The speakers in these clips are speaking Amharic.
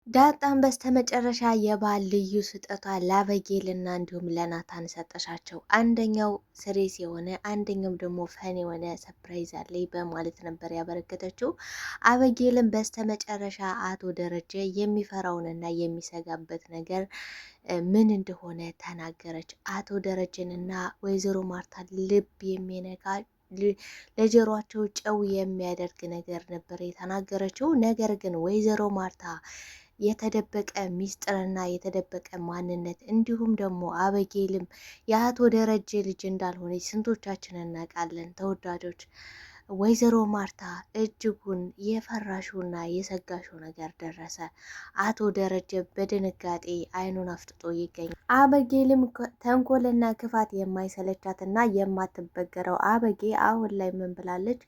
ዳጣም በስተመጨረሻ የባል ልዩ ስጦታ ለአበጌልና እንዲሁም ለናታን ሰጠሻቸው። አንደኛው ስሬስ የሆነ አንደኛው ደግሞ ፈን የሆነ ሰፕራይዝ አለኝ በማለት ነበር ያበረከተችው። አበጌልን በስተመጨረሻ አቶ ደረጀ የሚፈራውንና የሚሰጋበት ነገር ምን እንደሆነ ተናገረች። አቶ ደረጀንና ወይዘሮ ማርታ ልብ የሚነካ ለጆሯቸው ጨው የሚያደርግ ነገር ነበር የተናገረችው። ነገር ግን ወይዘሮ ማርታ የተደበቀ ሚስጥርና የተደበቀ ማንነት እንዲሁም ደግሞ አበጌልም የአቶ ደረጀ ልጅ እንዳልሆነች ስንቶቻችን እናውቃለን? ተወዳጆች ወይዘሮ ማርታ እጅጉን የፈራሹና የሰጋሹ ነገር ደረሰ። አቶ ደረጀ በድንጋጤ አይኑን አፍጥጦ ይገኛል። አበጌልም ተንኮልና ክፋት የማይሰለቻትና የማትበገረው አበጌ አሁን ላይ ምን ብላለች?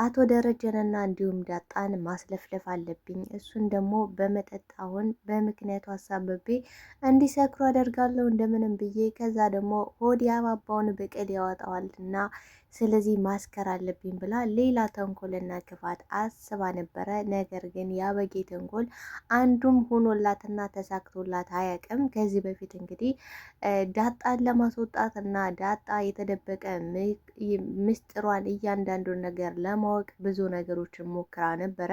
አቶ ደረጀንና እንዲሁም ዳጣን ማስለፍለፍ አለብኝ። እሱን ደግሞ በመጠጥ አሁን በምክንያቱ አሳብቤ እንዲሰክሩ አደርጋለሁ እንደምንም ብዬ። ከዛ ደግሞ ሆድ ያባባውን ብቅል ያወጣዋል እና ስለዚህ ማስከር አለብኝ ብላ ሌላ ተንኮልና ክፋት አስባ ነበረ። ነገር ግን የአበጌ ተንኮል አንዱም ሆኖላትና ተሳክቶላት አያውቅም። ከዚህ በፊት እንግዲህ ዳጣን ለማስወጣት እና ዳጣ የተደበቀ ምስጢሯን እያንዳንዱን ነገር ለማወቅ ብዙ ነገሮችን ሞክራ ነበረ።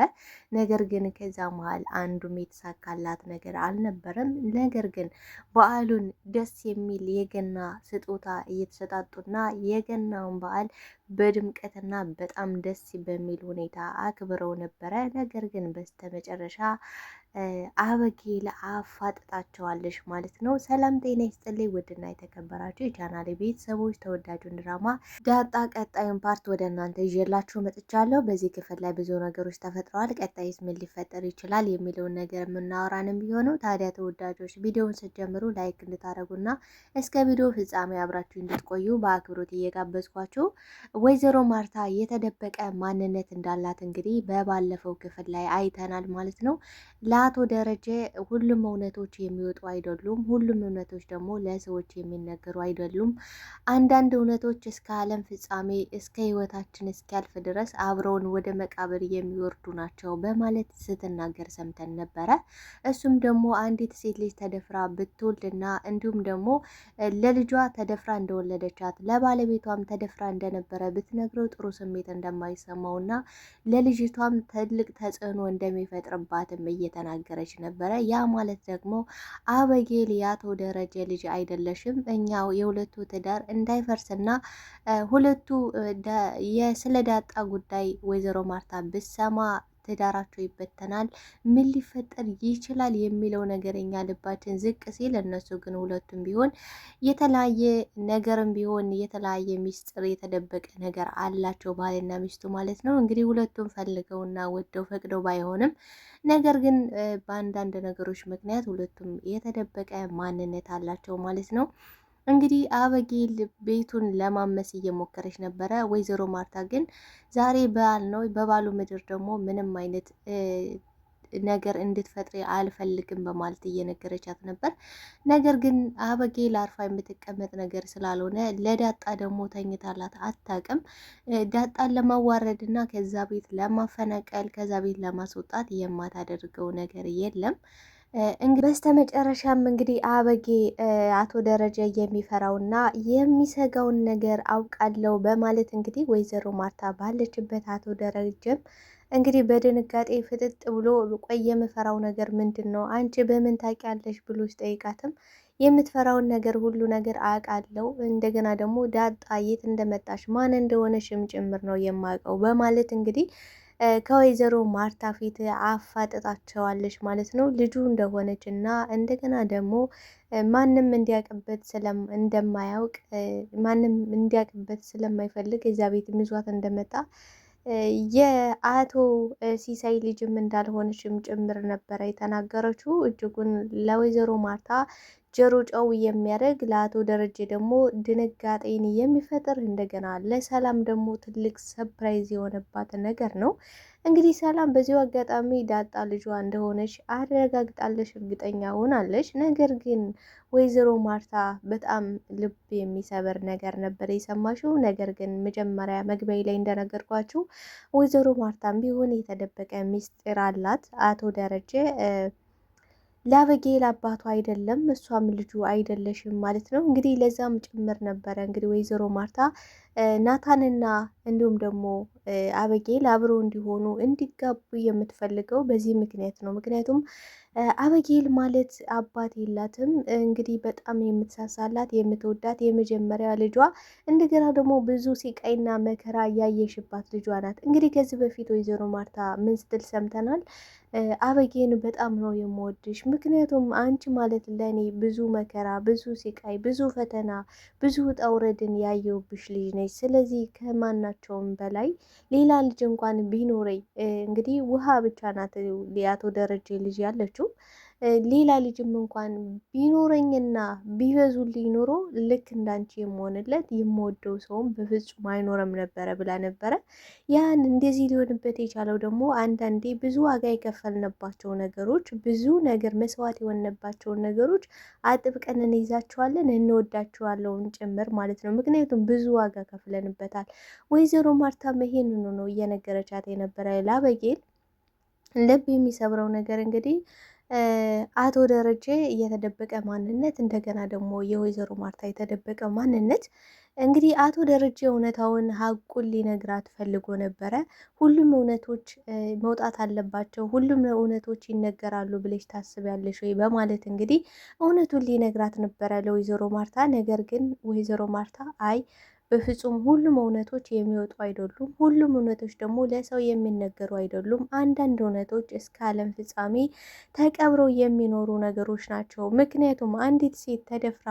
ነገር ግን ከዛ መሀል አንዱም የተሳካላት ነገር አልነበረም። ነገር ግን በዓሉን ደስ የሚል የገና ስጦታ እየተሰጣጡና የገናውን በዓል በድምቀትና በጣም ደስ በሚል ሁኔታ አክብረው ነበረ። ነገር ግን በስተመጨረሻ አበጌል አፋጥጣቸዋለች ማለት ነው። ሰላም ጤና ይስጥልኝ ውድና የተከበራችሁ የቻናሌ ቤተሰቦች፣ ተወዳጁን ድራማ ዳጣ ቀጣዩን ፓርት ወደ እናንተ ይዤላችሁ መጥቻለሁ። በዚህ ክፍል ላይ ብዙ ነገሮች ተፈጥረዋል። ቀጣይስ ምን ሊፈጠር ይችላል የሚለውን ነገር የምናወራንም ቢሆነው ታዲያ ተወዳጆች ቪዲዮውን ስትጀምሩ ላይክ እንድታደርጉና እስከ ቪዲዮ ፍጻሜ አብራችሁ እንድትቆዩ በአክብሮት እየጋበዝኳችሁ ወይዘሮ ማርታ የተደበቀ ማንነት እንዳላት እንግዲህ በባለፈው ክፍል ላይ አይተናል ማለት ነው። ለአቶ ደረጀ ሁሉም እውነቶች የሚወጡ አይደሉም። ሁሉም እውነቶች ደግሞ ለሰዎች የሚነገሩ አይደሉም። አንዳንድ እውነቶች እስከ ዓለም ፍጻሜ እስከ ሕይወታችን እስኪያልፍ ድረስ አብረውን ወደ መቃብር የሚወርዱ ናቸው በማለት ስትናገር ሰምተን ነበረ። እሱም ደግሞ አንዲት ሴት ልጅ ተደፍራ ብትወልድና እንዲሁም ደግሞ ለልጇ ተደፍራ እንደወለደቻት ለባለቤቷም ተደፍራ እንደነበረ ብትነግረው ጥሩ ስሜት እንደማይሰማውና ለልጅቷም ትልቅ ተጽዕኖ እንደሚፈጥርባትም እየተናገረች ነበረ። ያ ማለት ደግሞ አበጌል የአቶ ደረጀ ልጅ አይደለሽም፣ እኛው የሁለቱ ትዳር እንዳይፈርስና ሁለቱ ስለ ዳጣ ጉዳይ ወይዘሮ ማርታ ብሰማ ትዳራቸው ይበተናል፣ ምን ሊፈጠር ይችላል የሚለው ነገረኛ ልባችን ዝቅ ሲል፣ እነሱ ግን ሁለቱም ቢሆን የተለያየ ነገርም ቢሆን የተለያየ ሚስጥር የተደበቀ ነገር አላቸው፣ ባልና ሚስቱ ማለት ነው። እንግዲህ ሁለቱም ፈልገውና ወደው ፈቅደው ባይሆንም ነገር ግን በአንዳንድ ነገሮች ምክንያት ሁለቱም የተደበቀ ማንነት አላቸው ማለት ነው። እንግዲህ አበጌል ቤቱን ለማመስ እየሞከረች ነበረ። ወይዘሮ ማርታ ግን ዛሬ በዓል ነው፣ በባሉ ምድር ደግሞ ምንም አይነት ነገር እንድትፈጥሪ አልፈልግም በማለት እየነገረቻት ነበር። ነገር ግን አበጌል አርፋ የምትቀመጥ ነገር ስላልሆነ ለዳጣ ደግሞ ተኝታላት አታቅም። ዳጣን ለማዋረድ እና ከዛ ቤት ለማፈናቀል ከዛ ቤት ለማስወጣት የማታደርገው ነገር የለም። በስተመጨረሻም እንግዲህ አበጌ አቶ ደረጀ የሚፈራውና የሚሰጋውን ነገር አውቃለሁ በማለት እንግዲህ ወይዘሮ ማርታ ባለችበት አቶ ደረጀም እንግዲህ በድንጋጤ ፍጥጥ ብሎ ቆይ የምፈራው ነገር ምንድን ነው? አንቺ በምን ታውቂያለሽ? ብሎ ሲጠይቃትም የምትፈራውን ነገር ሁሉ ነገር አውቃለሁ፣ እንደገና ደግሞ ዳጣ የት እንደመጣሽ ማን እንደሆነሽም ጭምር ነው የማውቀው በማለት እንግዲህ ከወይዘሮ ማርታ ፊት አፋጥጣቸዋለች ማለት ነው። ልጁ እንደሆነች እና እንደገና ደግሞ ማንም እንዲያውቅበት እንደማያውቅ ማንም እንዲያውቅበት ስለማይፈልግ እዛ ቤት ይዟት እንደመጣ የአቶ ሲሳይ ልጅም እንዳልሆነችም ጭምር ነበረ የተናገረችው። እጅጉን ለወይዘሮ ማርታ ጆሮ ጨው የሚያደርግ ለአቶ ደረጀ ደግሞ ድንጋጤን የሚፈጥር እንደገና ለሰላም ደግሞ ትልቅ ሰፕራይዝ የሆነባት ነገር ነው። እንግዲህ ሰላም በዚሁ አጋጣሚ ዳጣ ልጇ እንደሆነች አረጋግጣለች፣ እርግጠኛ ሆናለች። ነገር ግን ወይዘሮ ማርታ በጣም ልብ የሚሰበር ነገር ነበር የሰማሽው። ነገር ግን መጀመሪያ መግቢያ ላይ እንደነገርኳችሁ ወይዘሮ ማርታም ቢሆን የተደበቀ ሚስጥር አላት። አቶ ደረጀ ለአበጌል አባቱ አይደለም እሷም ልጁ አይደለሽም ማለት ነው። እንግዲህ ለዛም ጭምር ነበረ እንግዲህ ወይዘሮ ማርታ ናታንና እንዲሁም ደግሞ አበጌል አብረው እንዲሆኑ እንዲጋቡ የምትፈልገው በዚህ ምክንያት ነው። ምክንያቱም አበጌል ማለት አባት የላትም እንግዲህ በጣም የምትሳሳላት የምትወዳት የመጀመሪያ ልጇ እንደገና ደግሞ ብዙ ሲቃይና መከራ እያየሽባት ልጇ ናት። እንግዲህ ከዚህ በፊት ወይዘሮ ማርታ ምን ስትል ሰምተናል? አበጌን በጣም ነው የምወድሽ፣ ምክንያቱም አንቺ ማለት ለእኔ ብዙ መከራ፣ ብዙ ሲቃይ፣ ብዙ ፈተና፣ ብዙ ውጣ ውረድን ያየውብሽ ልጅ ነች። ስለዚህ ከማናቸውም በላይ ሌላ ልጅ እንኳን ቢኖረኝ እንግዲህ ውሃ ብቻ ናት የአቶ ደረጀ ልጅ ያለችው ሌላ ልጅም እንኳን ቢኖረኝና ቢበዙልኝ ኖሮ ልክ እንዳንቺ የምሆንለት የምወደው ሰውም በፍጹም አይኖረም ነበረ ብላ ነበረ። ያን እንደዚህ ሊሆንበት የቻለው ደግሞ አንዳንዴ ብዙ ዋጋ የከፈልንባቸው ነገሮች፣ ብዙ ነገር መስዋዕት የሆነባቸውን ነገሮች አጥብቀን እንይዛቸዋለን፣ እንወዳቸዋለን ጭምር ማለት ነው። ምክንያቱም ብዙ ዋጋ ከፍለንበታል። ወይዘሮ ማርታም ይሄንኑ ነው እየነገረቻት የነበረ ላበጌል። ልብ የሚሰብረው ነገር እንግዲህ አቶ ደረጀ የተደበቀ ማንነት፣ እንደገና ደግሞ የወይዘሮ ማርታ የተደበቀ ማንነት። እንግዲህ አቶ ደረጀ እውነታውን ሀቁን ሊነግራት ፈልጎ ነበረ። ሁሉም እውነቶች መውጣት አለባቸው፣ ሁሉም እውነቶች ይነገራሉ ብለሽ ታስቢያለሽ ወይ በማለት እንግዲህ እውነቱን ሊነግራት ነበረ ለወይዘሮ ማርታ። ነገር ግን ወይዘሮ ማርታ አይ በፍጹም ሁሉም እውነቶች የሚወጡ አይደሉም። ሁሉም እውነቶች ደግሞ ለሰው የሚነገሩ አይደሉም። አንዳንድ እውነቶች እስከ ዓለም ፍጻሜ ተቀብረው የሚኖሩ ነገሮች ናቸው። ምክንያቱም አንዲት ሴት ተደፍራ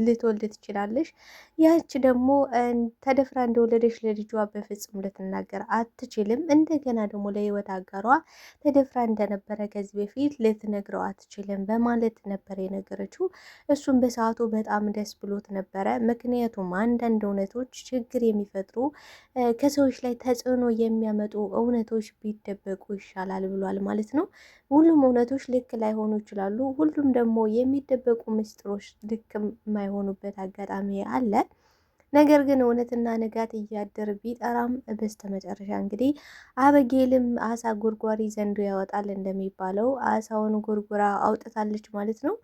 ልትወልድ ትችላለች። ያች ደግሞ ተደፍራ እንደወለደች ለልጇ በፍጹም ልትናገር አትችልም። እንደገና ደግሞ ለህይወት አጋሯ ተደፍራ እንደነበረ ከዚህ በፊት ልትነግረው አትችልም በማለት ነበር የነገረችው። እሱም በሰዓቱ በጣም ደስ ብሎት ነበረ። ምክንያቱም አንዳንድ እውነቶች ችግር የሚፈጥሩ ከሰዎች ላይ ተጽዕኖ የሚያመጡ እውነቶች ቢደበቁ ይሻላል ብሏል ማለት ነው። ሁሉም እውነቶች ልክ ላይሆኑ ይችላሉ። ሁሉም ደግሞ የሚደበቁ ምስጢሮች ልክ የማይሆኑበት አጋጣሚ አለ። ነገር ግን እውነትና ንጋት እያደር ቢጠራም በስተመጨረሻ እንግዲህ አበጌልም አሳ ጎርጓሪ ዘንዶ ያወጣል እንደሚባለው አሳውን ጎርጉራ አውጥታለች ማለት ነው።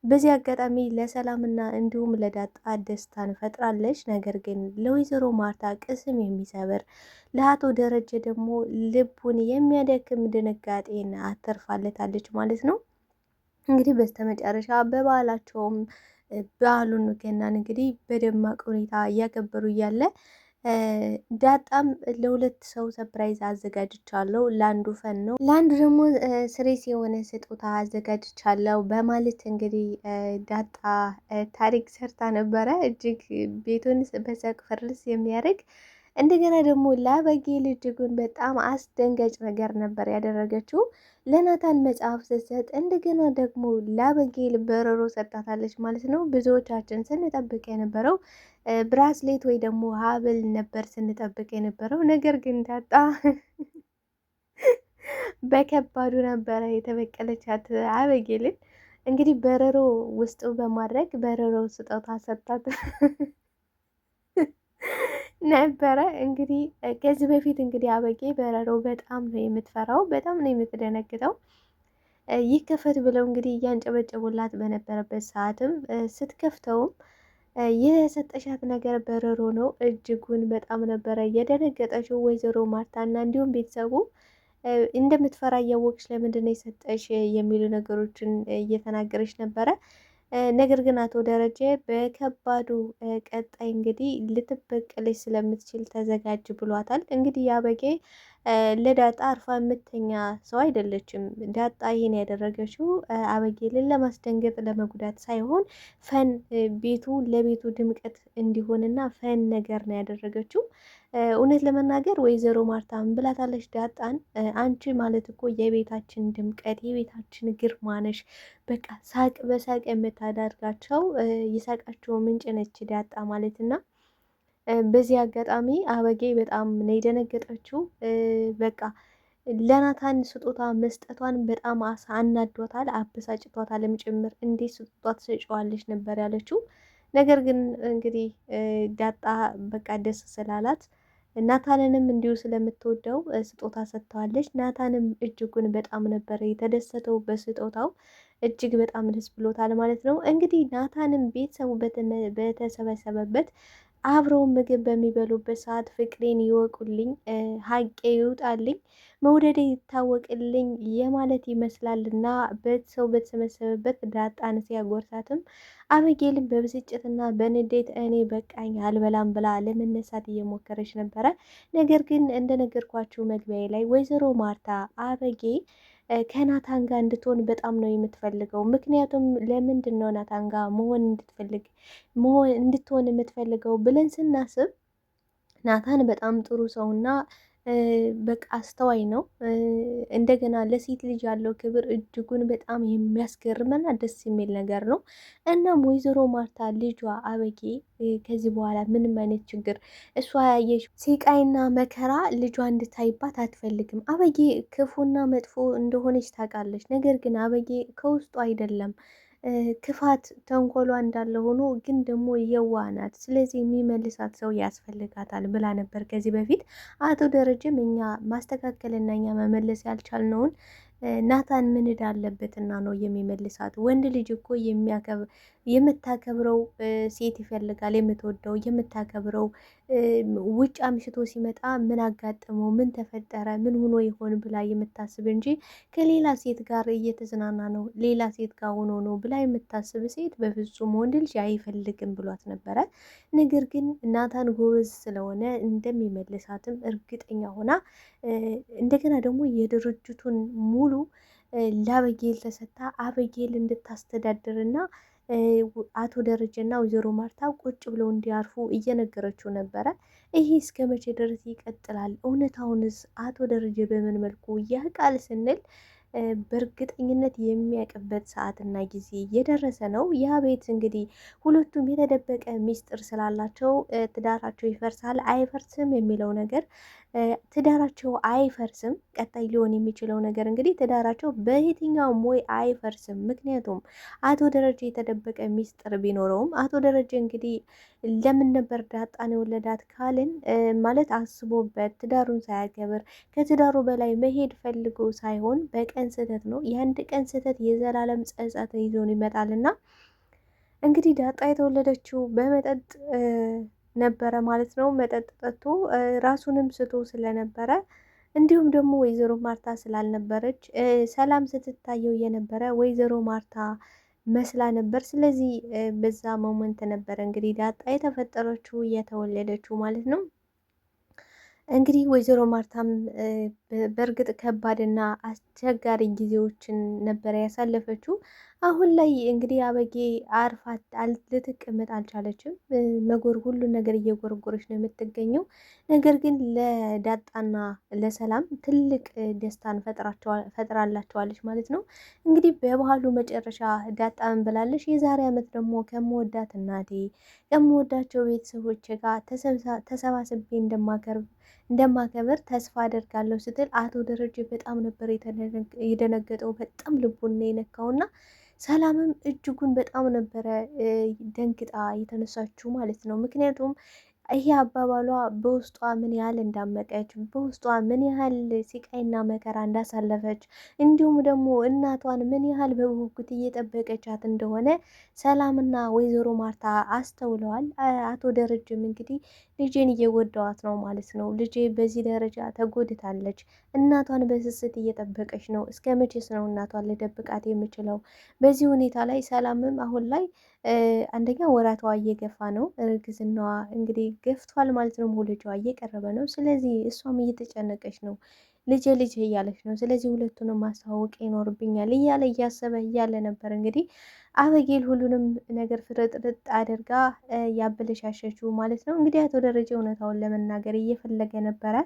በዚህ አጋጣሚ ለሰላምና እንዲሁም ለዳጣ ደስታን ፈጥራለች። ነገር ግን ለወይዘሮ ማርታ ቅስም የሚሰብር ለአቶ ደረጀ ደግሞ ልቡን የሚያደክም ድንጋጤን አተርፋለታለች ማለት ነው። እንግዲህ በስተመጨረሻ በበዓላቸውም በዓሉን ገናን እንግዲህ በደማቅ ሁኔታ እያከበሩ እያለ ዳጣም ለሁለት ሰው ሰፕራይዝ አዘጋጅቻለሁ። ለአንዱ ፈን ነው፣ ለአንዱ ደግሞ ስሬስ የሆነ ስጦታ አዘጋጅቻለሁ በማለት እንግዲህ ዳጣ ታሪክ ሰርታ ነበረ። እጅግ ቤቱን በሳቅ ፍርስ የሚያደርግ እንደገና ደግሞ ለአበጌል እጅጉን በጣም አስደንጋጭ ነገር ነበር ያደረገችው። ለናታን መጽሐፍ ስትሰጥ እንደገና ደግሞ ለአበጌል በረሮ ሰጣታለች ማለት ነው። ብዙዎቻችን ስንጠብቅ የነበረው ብራስሌት ወይ ደግሞ ሀብል ነበር ስንጠብቅ የነበረው። ነገር ግን ዳጣ በከባዱ ነበረ የተበቀለቻት አበጌልን። እንግዲህ በረሮ ውስጡ በማድረግ በረሮ ስጦታ ሰጣት ነበረ። እንግዲህ ከዚህ በፊት እንግዲህ አበጌ በረሮ በጣም ነው የምትፈራው፣ በጣም ነው የምትደነግጠው። ይከፈት ብለው እንግዲህ እያንጨበጨቡላት በነበረበት ሰዓትም ስትከፍተውም የሰጠሻት ነገር በረሮ ነው። እጅጉን በጣም ነበረ የደነገጠችው ወይዘሮ ማርታና እንዲሁም ቤተሰቡ እንደምትፈራ እያወቅሽ ለምንድን ነው የሰጠሽ የሚሉ ነገሮችን እየተናገረች ነበረ። ነገር ግን አቶ ደረጀ በከባዱ ቀጣይ እንግዲህ ልትበቀለች ስለምትችል ተዘጋጅ ብሏታል። እንግዲህ አበጌ ለዳጣ አርፋ የምተኛ ሰው አይደለችም። ዳጣ ይሄን ያደረገችው አበጌልን ለማስደንገጥ ለመጉዳት ሳይሆን ፈን ቤቱ ለቤቱ ድምቀት እንዲሆንና ፈን ነገር ነው ያደረገችው። እውነት ለመናገር ወይዘሮ ማርታ ብላታለች ዳጣን፣ አንቺ ማለት እኮ የቤታችን ድምቀት የቤታችን ግርማ ነሽ። በቃ ሳቅ በሳቅ የምታደርጋቸው የሳቃቸው ምንጭ ነች ዳጣ ማለትና በዚህ አጋጣሚ አበጌ በጣም ነው የደነገጠችው። በቃ ለናታን ስጦታ መስጠቷን በጣም አናዷታል፣ አበሳጭቷታልም ጭምር። እንዴት ስጦታ ትሰጪዋለች ነበር ያለችው። ነገር ግን እንግዲህ ዳጣ በቃ ደስ ስላላት ናታንንም እንዲሁ ስለምትወደው ስጦታ ሰጥተዋለች። ናታንም እጅጉን በጣም ነበር የተደሰተው በስጦታው። እጅግ በጣም ደስ ብሎታል ማለት ነው። እንግዲህ ናታንም ቤተሰቡ በተሰበሰበበት አብረው ምግብ በሚበሉበት ሰዓት ፍቅሬን ይወቁልኝ፣ ሀቄ ይውጣልኝ፣ መውደዴ ይታወቅልኝ የማለት ይመስላልና ሰው በተሰበሰበበት ዳጣን ሲያጎርሳትም አበጌልን በብስጭትና በንዴት እኔ በቃኝ አልበላም ብላ ለመነሳት እየሞከረች ነበረ። ነገር ግን እንደነገርኳችሁ መግቢያ ላይ ወይዘሮ ማርታ አበጌ ከናታን ጋር እንድትሆን በጣም ነው የምትፈልገው። ምክንያቱም ለምንድን ነው ናታን ጋር መሆን እንድትሆን የምትፈልገው ብለን ስናስብ ናታን በጣም ጥሩ ሰውና በቃ አስተዋይ ነው። እንደገና ለሴት ልጅ ያለው ክብር እጅጉን በጣም የሚያስገርመና ደስ የሚል ነገር ነው። እናም ወይዘሮ ማርታ ልጇ አበጌ ከዚህ በኋላ ምንም አይነት ችግር እሷ ያየች ስቃይና መከራ ልጇ እንድታይባት አትፈልግም። አበጌ ክፉና መጥፎ እንደሆነች ታውቃለች። ነገር ግን አበጌ ከውስጡ አይደለም ክፋት ተንኮሏ እንዳለ ሆኖ ግን ደግሞ የዋህ ናት። ስለዚህ የሚመልሳት ሰው ያስፈልጋታል ብላ ነበር ከዚህ በፊት። አቶ ደረጀም እኛ ማስተካከልና እኛ መመለስ ያልቻልነውን ናታን ምን ዕዳ አለበትና ነው የሚመልሳት? ወንድ ልጅ እኮ የምታከብረው ሴት ይፈልጋል፣ የምትወደው የምታከብረው። ውጭ አምሽቶ ሲመጣ ምን አጋጠመው፣ ምን ተፈጠረ፣ ምን ሆኖ ይሆን ብላ የምታስብ እንጂ ከሌላ ሴት ጋር እየተዝናና ነው ሌላ ሴት ጋር ሆኖ ነው ብላ የምታስብ ሴት በፍጹም ወንድ ልጅ አይፈልግም ብሏት ነበረ። ነገር ግን ናታን ጎበዝ ስለሆነ እንደሚመልሳትም እርግጠኛ ሆና እንደገና ደግሞ የድርጅቱን ሙሉ ለአበጌል ተሰጥታ አበጌል እንድታስተዳድርና አቶ ደረጀና ወይዘሮ ማርታ ቁጭ ብለው እንዲያርፉ እየነገረችው ነበረ። ይሄ እስከ መቼ ድረስ ይቀጥላል? እውነታውንስ አቶ ደረጀ በምን መልኩ ያውቃል ስንል በእርግጠኝነት የሚያውቅበት ሰዓትና ጊዜ እየደረሰ ነው። ያ ቤት እንግዲህ ሁለቱም የተደበቀ ሚስጥር ስላላቸው ትዳራቸው ይፈርሳል አይፈርስም የሚለው ነገር ትዳራቸው አይፈርስም። ቀጣይ ሊሆን የሚችለው ነገር እንግዲህ ትዳራቸው በየትኛውም ወይ አይፈርስም። ምክንያቱም አቶ ደረጀ የተደበቀ ሚስጥር ቢኖረውም አቶ ደረጀ እንግዲህ ለምን ነበር ዳጣን የወለዳት ካልን ማለት አስቦበት ትዳሩን ሳያከብር ከትዳሩ በላይ መሄድ ፈልጎ ሳይሆን በቀን ስህተት ነው። የአንድ ቀን ስህተት የዘላለም ጸጸት ይዞን ይመጣልና እንግዲህ ዳጣ የተወለደችው በመጠጥ ነበረ ማለት ነው። መጠጥ ጠጥቶ ራሱንም ስቶ ስለነበረ እንዲሁም ደግሞ ወይዘሮ ማርታ ስላልነበረች ሰላም ስትታየው የነበረ ወይዘሮ ማርታ መስላ ነበር። ስለዚህ በዛ ሞመንት ነበረ እንግዲህ ዳጣ የተፈጠረችው የተወለደችው ማለት ነው። እንግዲህ ወይዘሮ ማርታም በእርግጥ ከባድና አስቸጋሪ ጊዜዎችን ነበረ ያሳለፈችው። አሁን ላይ እንግዲህ አበጌ አርፋት ልትቀመጥ አልቻለችም። ሁሉን ነገር እየጎረጎረች ነው የምትገኘው። ነገር ግን ለዳጣና ለሰላም ትልቅ ደስታን ፈጥራላቸዋለች ማለት ነው። እንግዲህ በባህሉ መጨረሻ ዳጣ ምን ብላለች? የዛሬ ዓመት ደግሞ ከምወዳት እናቴ ከምወዳቸው ቤተሰቦች ጋር ተሰባስቤ እንደማከብር ተስፋ አደርጋለሁ ስትል አቶ ደረጀ በጣም ነበር የደነገጠው። በጣም ልቡን የነካውና ሰላምም እጅጉን በጣም ነበረ ደንግጣ የተነሳችው ማለት ነው። ምክንያቱም ይሄ አባባሏ በውስጧ ምን ያህል እንዳመቀች በውስጧ ምን ያህል ስቃይና መከራ እንዳሳለፈች እንዲሁም ደግሞ እናቷን ምን ያህል በጉጉት እየጠበቀቻት እንደሆነ ሰላምና ወይዘሮ ማርታ አስተውለዋል። አቶ ደረጀም እንግዲህ ልጄን እየጎዳዋት ነው ማለት ነው። ልጄ በዚህ ደረጃ ተጎድታለች። እናቷን በስስት እየጠበቀች ነው። እስከ መቼስ ነው እናቷን ልደብቃት የምችለው? በዚህ ሁኔታ ላይ ሰላምም አሁን ላይ አንደኛ ወራቷ እየገፋ ነው። እርግዝናዋ እንግዲህ ገፍቷል ማለት ነው። መውለጃዋ እየቀረበ ነው። ስለዚህ እሷም እየተጨነቀች ነው። ልጄ እያለች ነው። ስለዚህ ሁለቱንም ማስተዋወቅ ይኖርብኛል እያለ እያሰበ እያለ ነበር እንግዲህ አበጌል ሁሉንም ነገር ፍርጥርጥ አድርጋ ያበለሻሸችው ማለት ነው። እንግዲህ አቶ ደረጀ እውነታውን ለመናገር እየፈለገ ነበረ።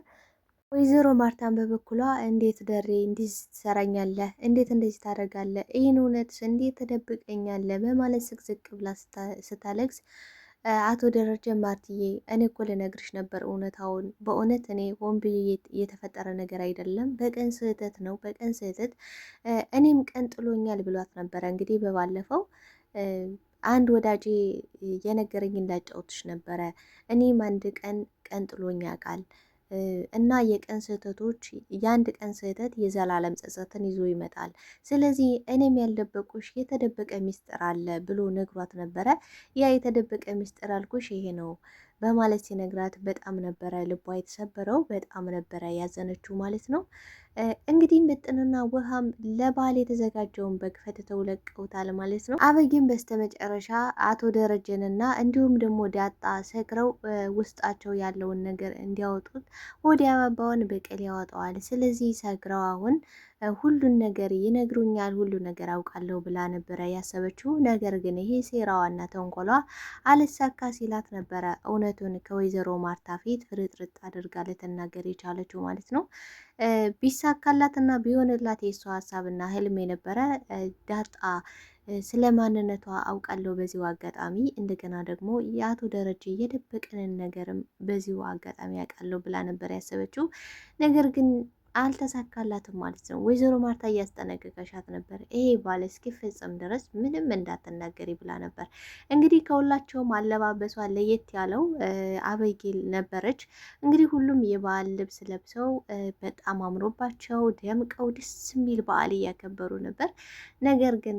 ወይዘሮ ማርታን በበኩሏ እንዴት ደሬ እንዲህ ትሰራኛለህ? እንዴት እንደዚህ ታደርጋለህ? ይህን እውነት እንዴት ተደብቀኛለህ? በማለት ስቅስቅ ብላ ስታለቅስ አቶ ደረጀ ማርትዬ እኔ እኮ ልነግርሽ ነበር እውነታውን። በእውነት እኔ ሆን ብዬ የተፈጠረ ነገር አይደለም። በቀን ስህተት ነው፣ በቀን ስህተት እኔም ቀን ጥሎኛል ብሏት ነበረ። እንግዲህ በባለፈው አንድ ወዳጄ የነገረኝ እንዳጫውትሽ ነበረ። እኔም አንድ ቀን ጥሎኛ ቃል እና የቀን ስህተቶች የአንድ ቀን ስህተት የዘላለም ጸጸትን ይዞ ይመጣል። ስለዚህ እኔም ያልደበቁሽ የተደበቀ ሚስጥር አለ ብሎ ነግሯት ነበረ። ያ የተደበቀ ሚስጥር አልኩሽ ይሄ ነው በማለት ሲነግራት በጣም ነበረ ልቧ የተሰበረው፣ በጣም ነበረ ያዘነችው ማለት ነው። እንግዲህ ምጥንና ውሃም ለባል የተዘጋጀውን በግ ፈትተው ለቀውታል ማለት ነው። አበጊም በስተመጨረሻ አቶ ደረጀንና እንዲሁም ደግሞ ዳጣ ሰክረው ውስጣቸው ያለውን ነገር እንዲያወጡት ወደ አበባውን በቀል ያወጣዋል። ስለዚህ ሰክረው አሁን ሁሉን ነገር ይነግሩኛል፣ ሁሉ ነገር አውቃለሁ ብላ ነበረ ያሰበችው። ነገር ግን ይሄ ሴራዋና ተንኮሏ አልሳካ ሲላት ነበረ እውነቱን ከወይዘሮ ማርታ ፊት ፍርጥርጥ አድርጋ ልትናገር የቻለችው ማለት ነው። ቢሳካላትና ቢሆንላት የእሷ ሀሳብና ህልም የነበረ ዳጣ ስለ ማንነቷ አውቃለሁ በዚሁ አጋጣሚ፣ እንደገና ደግሞ የአቶ ደረጀ የደበቀንን ነገርም በዚሁ አጋጣሚ አውቃለሁ ብላ ነበር ያሰበችው። ነገር ግን አልተሳካላትም ማለት ነው። ወይዘሮ ማርታ እያስጠነቀቀሻት ነበር፣ ይሄ ባል እስኪፈጸም ድረስ ምንም እንዳትናገሪ ብላ ነበር። እንግዲህ ከሁላቸውም አለባበሷ ለየት ያለው አበጌል ነበረች። እንግዲህ ሁሉም የበዓል ልብስ ለብሰው በጣም አምሮባቸው ደምቀው ደስ የሚል በዓል እያከበሩ ነበር። ነገር ግን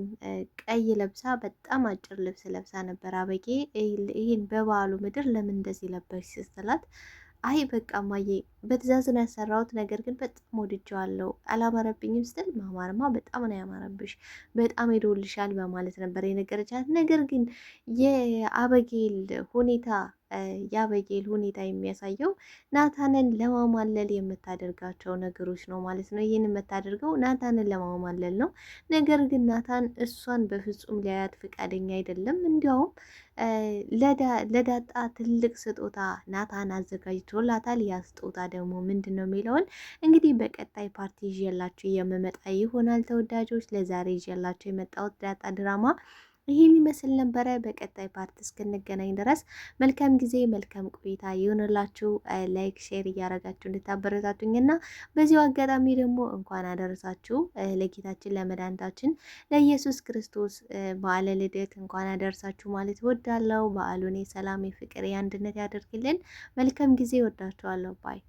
ቀይ ለብሳ በጣም አጭር ልብስ ለብሳ ነበር አበጌ። ይህን በበዓሉ ምድር ለምን እንደዚህ ለበሽ ስትላት አይ በቃ ማዬ በትእዛዝ ነው ያሰራሁት፣ ነገር ግን በጣም ወድጀዋለሁ አላማረብኝም ስትል ማማርማ በጣም ነው ያማረብሽ፣ በጣም ሄዶልሻል በማለት ነበር የነገረቻት። ነገር ግን የአበጌል ሁኔታ የሚያሳየው ናታንን ለማማለል የምታደርጋቸው ነገሮች ነው ማለት ነው። ይህን የምታደርገው ናታንን ለማማለል ነው። ነገር ግን ናታን እሷን በፍጹም ሊያያት ፈቃደኛ አይደለም። እንዲያውም ለዳጣ ትልቅ ስጦታ ናታን አዘጋጅቶላታል። ያ ስጦታ ደግሞ ምንድን ነው የሚለውን እንግዲህ በቀጣይ ፓርቲ ይዤላችሁ የምመጣ ይሆናል። ተወዳጆች ለዛሬ ይዤላችሁ የመጣሁት ዳጣ ድራማ ይህን ይመስል ነበረ። በቀጣይ ፓርት እስክንገናኝ ድረስ መልካም ጊዜ መልካም ቆይታ ይሆንላችሁ። ላይክ ሼር እያረጋችሁ እንድታበረታቱኝ እና በዚሁ አጋጣሚ ደግሞ እንኳን አደረሳችሁ ለጌታችን ለመድኃኒታችን ለኢየሱስ ክርስቶስ በዓለ ልደት እንኳን አደረሳችሁ ማለት ወዳለው። በዓሉን የሰላም የፍቅር የአንድነት ያደርግልን። መልካም ጊዜ ወዳችኋለሁ ባይ